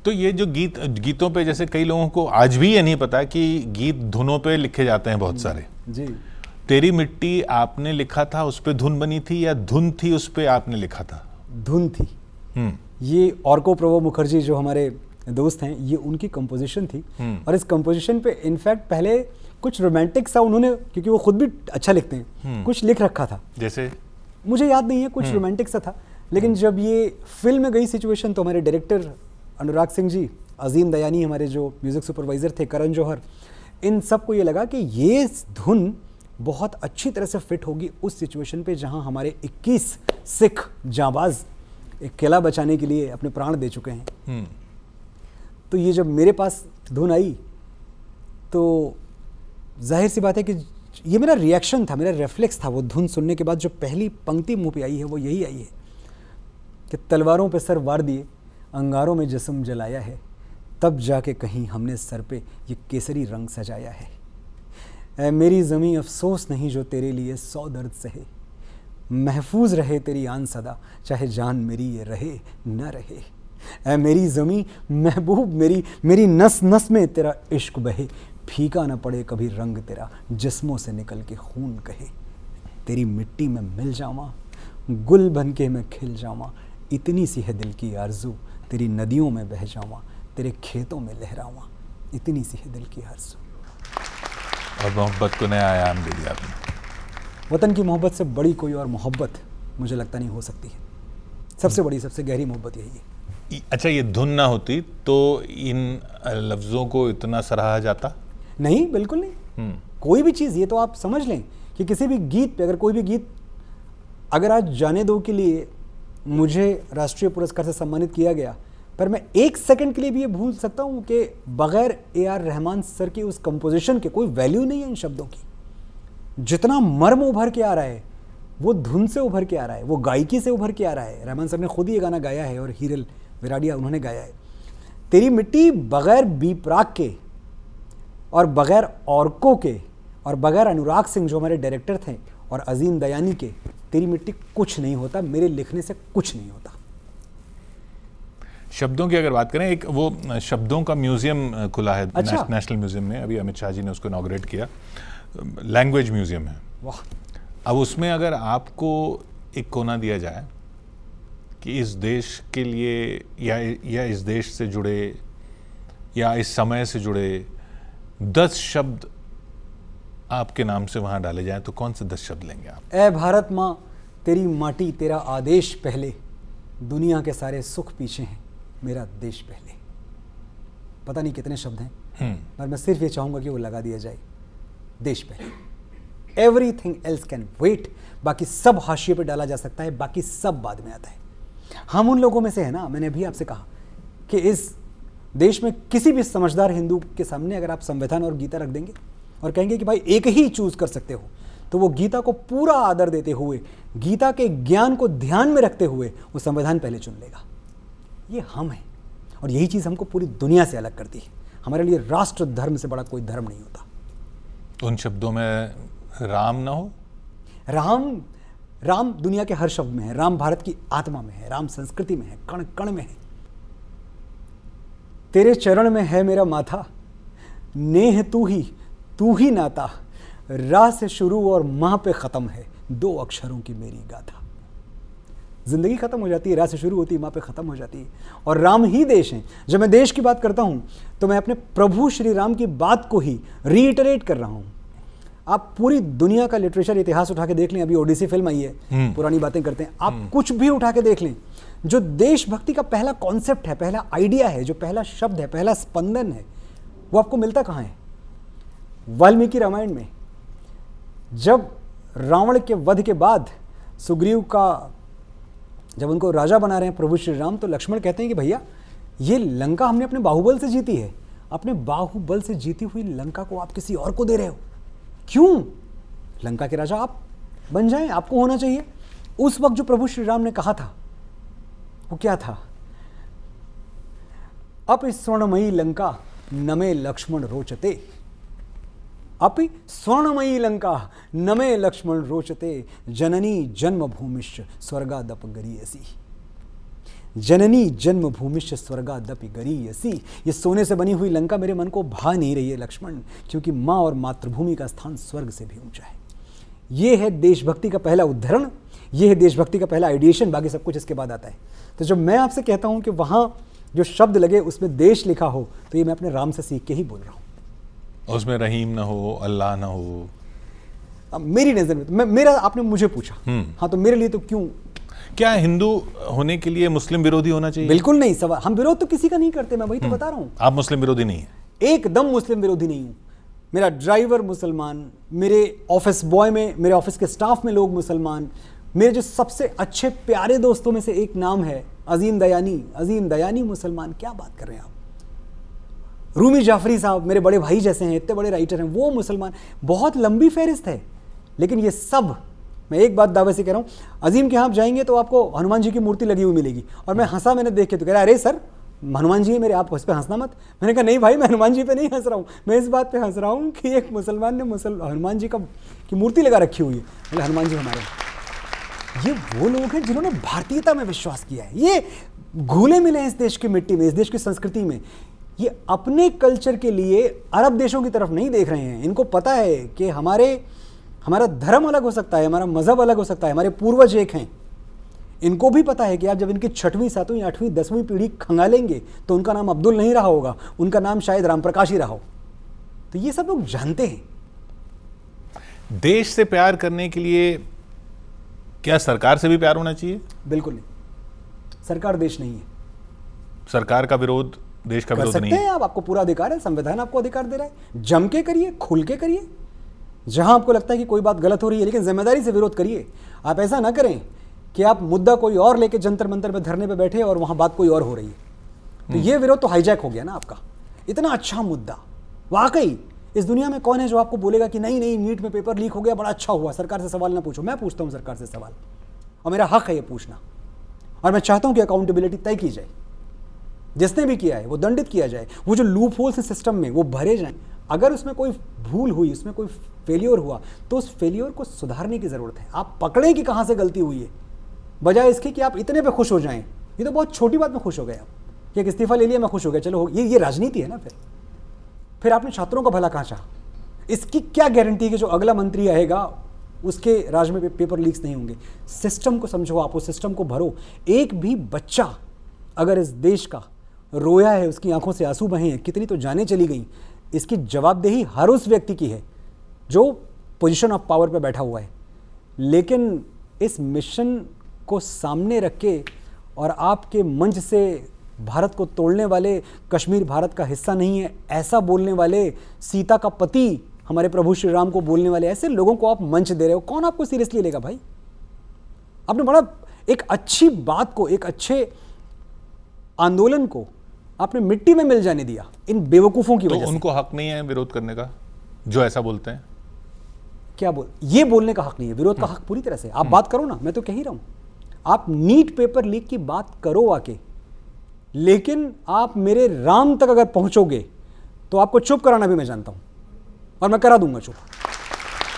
तो ये जो गीतों पे, जैसे कई लोगों को आज भी ये नहीं पता कि गीत धुनों पे लिखे जाते हैं बहुत सारे जी। तेरी मिट्टी आपने लिखा था, उस पे धुन बनी थी, या धुन थी उस पे आपने लिखा था? धुन थी। ये ऑर्को प्रभो मुखर्जी जो हमारे दोस्त हैं, ये उनकी कंपोजिशन थी। और इस कंपोजिशन पे इनफैक्ट पहले कुछ रोमांटिक सा उन्होंने, क्योंकि वो खुद भी अच्छा लिखते हैं, कुछ लिख रखा था। जैसे मुझे याद नहीं है, कुछ रोमांटिक सा था। लेकिन जब ये फिल्म में गई सिचुएशन, तो हमारे डायरेक्टर अनुराग सिंह जी, अजीम दयानी हमारे जो म्यूजिक सुपरवाइजर थे, करण जौहर, इन सबको ये लगा कि ये धुन बहुत अच्छी तरह से फिट होगी उस सिचुएशन पे जहां हमारे 21 सिख जांबाज एक किला बचाने के लिए अपने प्राण दे चुके हैं। तो ये जब मेरे पास धुन आई तो जाहिर सी बात है कि ये मेरा रिएक्शन था, मेरा रेफ्लेक्स था। वो धुन सुनने के बाद जो पहली पंक्ति मुंह पे आई है वो यही आई है कि तलवारों पे सर वार दिए, अंगारों में जिस्म जलाया है, तब जाके कहीं हमने सर पे ये केसरी रंग सजाया है। ऐ मेरी ज़मीं अफसोस नहीं जो तेरे लिए 100 दर्द सहे, महफूज रहे तेरी आन सदा, चाहे जान मेरी ये रहे न रहे। ऐ मेरी ज़मीं महबूब मेरी नस नस में तेरा इश्क बहे, फीका न पड़े कभी रंग तेरा, जिस्मों से निकल के खून कहे। तेरी मिट्टी में मिल जावा, गुल बन के मैं खिल जावा, इतनी सी है दिल की आरज़ू, तेरी नदियों में बह जावा, तेरे खेतों में लहरावा, इतनी सी है दिल की आरज़ू। और मोहब्बत को नया आयाम दे दिया आपने। वतन की मोहब्बत से बड़ी कोई और मोहब्बत मुझे लगता नहीं हो सकती है। सबसे बड़ी, सबसे गहरी मोहब्बत यही है। अच्छा, ये धुन ना होती तो इन लफ्ज़ों को इतना सराहा जाता? नहीं, बिल्कुल नहीं। कोई भी चीज़, ये तो आप समझ लें कि किसी भी गीत पे, अगर कोई भी गीत, अगर आज जाने दो के लिए मुझे राष्ट्रीय पुरस्कार से सम्मानित किया गया, पर मैं एक सेकंड के लिए भी ये भूल सकता हूँ कि बगैर AR रहमान सर की उस कंपोजिशन के कोई वैल्यू नहीं है इन शब्दों की। जितना मर्म उभर के आ रहा है वो धुन से उभर के आ रहा है, वो गायकी से उभर के आ रहा है। रहमान सर ने खुद ही ये गाना गाया है और हीरल विराडिया उन्होंने गाया है। तेरी मिट्टी बगैर बी प्राक के और बगैर ऑर्को के और बगैर अनुराग सिंह जो हमारे डायरेक्टर थे और अजीम दयानी के, तेरी मिट्टी कुछ नहीं होता, मेरे लिखने से कुछ नहीं होता। शब्दों की अगर बात करें, एक वो शब्दों का म्यूजियम खुला है। अच्छा। नेशनल म्यूजियम में, अभी अमित शाह जी ने उसको इनॉग्रेट किया। लैंग्वेज म्यूजियम है। वाह। अब उसमें अगर आपको एक कोना दिया जाए कि इस देश के लिए या इस देश से जुड़े या इस समय से जुड़े 10 शब्द आपके नाम से वहां डाले जाएं, तो कौन से 10 शब्द लेंगे आप? ऐ भारत माँ, तेरी माटी तेरा आदेश पहले, दुनिया के सारे सुख पीछे हैं, मेरा देश पहले। पता नहीं कितने शब्द हैं, पर मैं सिर्फ ये चाहूंगा कि वो लगा दिया जाए, देश पहले। Everything else can wait. बाकी सब हाशिए पे डाला जा सकता है, बाकी सब बाद में आता है। हम उन लोगों में से है ना, मैंने अभी आपसे कहा कि इस देश में किसी भी समझदार हिंदू के सामने अगर आप संविधान और गीता रख देंगे और कहेंगे कि भाई एक ही चूज कर सकते हो, तो वो गीता को पूरा आदर देते हुए, गीता के ज्ञान को ध्यान में रखते हुए वो संविधान पहले चुन लेगा। ये हम हैं, और यही चीज़ हमको पूरी दुनिया से अलग करती है। हमारे लिए राष्ट्र धर्म से बड़ा कोई धर्म नहीं होता। उन शब्दों में राम ना हो? राम दुनिया के हर शब्द में है। राम भारत की आत्मा में है, राम संस्कृति में है, कण कण में है। तेरे चरण में है मेरा माथा, नेह तू ही नाता, रा से शुरू और माह पे खत्म है, 2 अक्षरों की मेरी गाथा। जिंदगी खत्म हो जाती है, रा से शुरू होती है, माह पे खत्म हो जाती है, और राम ही देश है। जब मैं देश की बात करता हूं तो मैं अपने प्रभु श्री राम की बात को ही रीइटरेट कर रहा हूं। आप पूरी दुनिया का लिटरेचर इतिहास उठा के देख लें, अभी ओडिसी फिल्म आई है, पुरानी बातें करते हैं, आप कुछ भी उठा के देख लें, जो देशभक्ति का पहला कॉन्सेप्ट है, पहला आइडिया है, जो पहला शब्द है, पहला स्पंदन है, वो आपको मिलता कहाँ है? वाल्मीकि रामायण में। जब रावण के वध के बाद सुग्रीव का, जब उनको राजा बना रहे हैं प्रभु श्री राम, तो लक्ष्मण कहते हैं कि भैया ये लंका हमने अपने बाहुबल से जीती है, अपने बाहुबल से जीती हुई लंका को आप किसी और को दे रहे हो, क्यों? लंका के राजा आप बन जाएं, आपको होना चाहिए। उस वक्त जो प्रभु श्री राम ने कहा था वो क्या था? अपि स्वर्णमयी लंका नमे लक्ष्मण रोचते, अपि स्वर्णमयी लंका नमे लक्ष्मण रोचते, जननी जन्मभूमिश्च स्वर्गादप गरीयसी। जननी जन्मभूमिश्च स्वर्गादपि गरीयसी। ये सोने से बनी हुई लंका मेरे मन को भा नहीं रही है लक्ष्मण, क्योंकि माँ और मातृभूमि का स्थान स्वर्ग से भी ऊंचा है। ये है देशभक्ति का पहला उद्धरण, ये है देशभक्ति का पहला आइडिएशन, बाकी सब कुछ इसके बाद आता है। तो जब मैं आपसे कहता हूँ कि वहाँ जो शब्द लगे उसमें देश लिखा हो, तो ये मैं अपने राम से सीख के ही बोल रहा हूँ। उसमें रहीम ना हो, अल्लाह ना हो। अब मेरी नज़र में मेरा, आपने मुझे पूछा, हाँ, तो मेरे लिए तो क्यों, क्या हिंदू होने के लिए मुस्लिम विरोधी होना चाहिए? बिल्कुल नहीं। सवाल, हम विरोध तो किसी का नहीं करते, मैं वही तो बता रहा हूँ। आप मुस्लिम विरोधी नहीं है? एकदम मुस्लिम विरोधी नहीं हूँ। मेरा ड्राइवर मुसलमान, मेरे ऑफिस बॉय में, मेरे ऑफिस के स्टाफ में लोग मुसलमान, मेरे जो सबसे अच्छे प्यारे दोस्तों में से एक नाम है अजीम दयानी। अजीम दयानी मुसलमान, क्या बात कर रहे हैं आप। रूमी जाफरी साहब मेरे बड़े भाई जैसे हैं, इतने बड़े राइटर हैं, वो मुसलमान। बहुत लंबी फहरिस्त है, लेकिन ये सब, मैं एक बात दावे से कह रहा हूँ, अजीम के यहाँ आप जाएंगे तो आपको हनुमान जी की मूर्ति लगी हुई मिलेगी। और मैं हंसा, मैंने देख के, तो कह रहा अरे सर हनुमान जी है मेरे, आप उस पर हंसना मत। मैंने कहा नहीं भाई, मैं हनुमान जी पे नहीं हंस रहा हूँ, मैं इस बात पे हंस रहा हूँ कि एक मुसलमान ने हनुमान जी की मूर्ति लगा रखी हुई है। बोले हनुमान जी हमारे, ये वो लोग हैं जिन्होंने भारतीयता में विश्वास किया है। ये घुले मिले हैं इस देश की मिट्टी में, इस देश की संस्कृति में। ये अपने कल्चर के लिए अरब देशों की तरफ नहीं देख रहे हैं। इनको पता है कि हमारा धर्म अलग हो सकता है, हमारा मजहब अलग हो सकता है, हमारे पूर्वज एक हैं। इनको भी पता है कि आप जब इनकी 6वीं 7वीं 8वीं 10वीं पीढ़ी खंगालेंगे तो उनका नाम अब्दुल नहीं रहा होगा, उनका नाम शायद राम प्रकाश ही रहा हो। तो ये सब लोग जानते हैं। देश से प्यार करने के लिए क्या सरकार से भी प्यार होना चाहिए? बिल्कुल नहीं, सरकार देश नहीं है। सरकार का विरोध देश का विरोध नहीं है। आप, आपको पूरा अधिकार है, संविधान आपको अधिकार दे रहा है, जम के करिए, खुल के करिए। जहां आपको लगता है कि कोई बात गलत हो रही है, लेकिन जिम्मेदारी से विरोध करिए। आप ऐसा ना करें कि आप मुद्दा कोई और लेके जंतर मंतर पे धरने पे बैठे और वहां बात कोई और हो रही है। तो ये विरोध तो हाईजैक हो गया ना आपका। इतना अच्छा मुद्दा, वाकई इस दुनिया में कौन है जो आपको बोलेगा कि नहीं नहीं नीट में पेपर लीक हो गया, बड़ा अच्छा हुआ, सरकार से सवाल ना पूछो। मैं पूछता हूं सरकार से सवाल, और मेरा हक है ये पूछना। और मैं चाहता हूं कि अकाउंटेबिलिटी तय की जाए, जिसने भी किया है वो दंडित किया जाए, वो जो लूप होल्स सिस्टम में वो भरे जाएं। अगर उसमें कोई भूल हुई, उसमें कोई फेलियर हुआ, तो उस फेलियर को सुधारने की जरूरत है। आप पकड़ें कि कहां से गलती हुई है, बजाय इसके कि आप इतने पे खुश हो जाएं। ये तो बहुत छोटी बात में खुश हो गए आप, कि एक इस्तीफा ले लिया मैं खुश हो गया, चलो ये राजनीति है ना। फिर आपने छात्रों का भला कहाँ चाहा? इसकी क्या गारंटी है कि जो अगला मंत्री आएगा उसके राज में पेपर लीक्स नहीं होंगे? सिस्टम को समझो, आप उस सिस्टम को भरो। एक भी बच्चा अगर इस देश का रोया है, उसकी आंखों से आंसू बहे हैं, कितनी तो जानें चली गई, इसकी जवाबदेही हर उस व्यक्ति की है जो पोजीशन ऑफ पावर पे बैठा हुआ है। लेकिन इस मिशन को सामने रख के और आपके मंच से भारत को तोड़ने वाले, कश्मीर भारत का हिस्सा नहीं है ऐसा बोलने वाले, सीता का पति हमारे प्रभु श्री राम को बोलने वाले ऐसे लोगों को आप मंच दे रहे हो, कौन आपको सीरियसली लेगा भाई? आपने बड़ा एक अच्छी बात को, एक अच्छे आंदोलन को आपने मिट्टी में मिल जाने दिया इन बेवकूफों की वजह से। उनको हक नहीं है विरोध करने का जो ऐसा बोलते हैं? क्या ये बोलने का हक नहीं है, विरोध का हक पूरी तरह से। आप बात करो ना, मैं तो कह ही रहा हूं, आप नीट पेपर लीक की बात करो आके, लेकिन आप मेरे राम तक अगर पहुंचोगे तो आपको चुप कराना भी मैं जानता हूं, और मैं करा दूंगा चुप।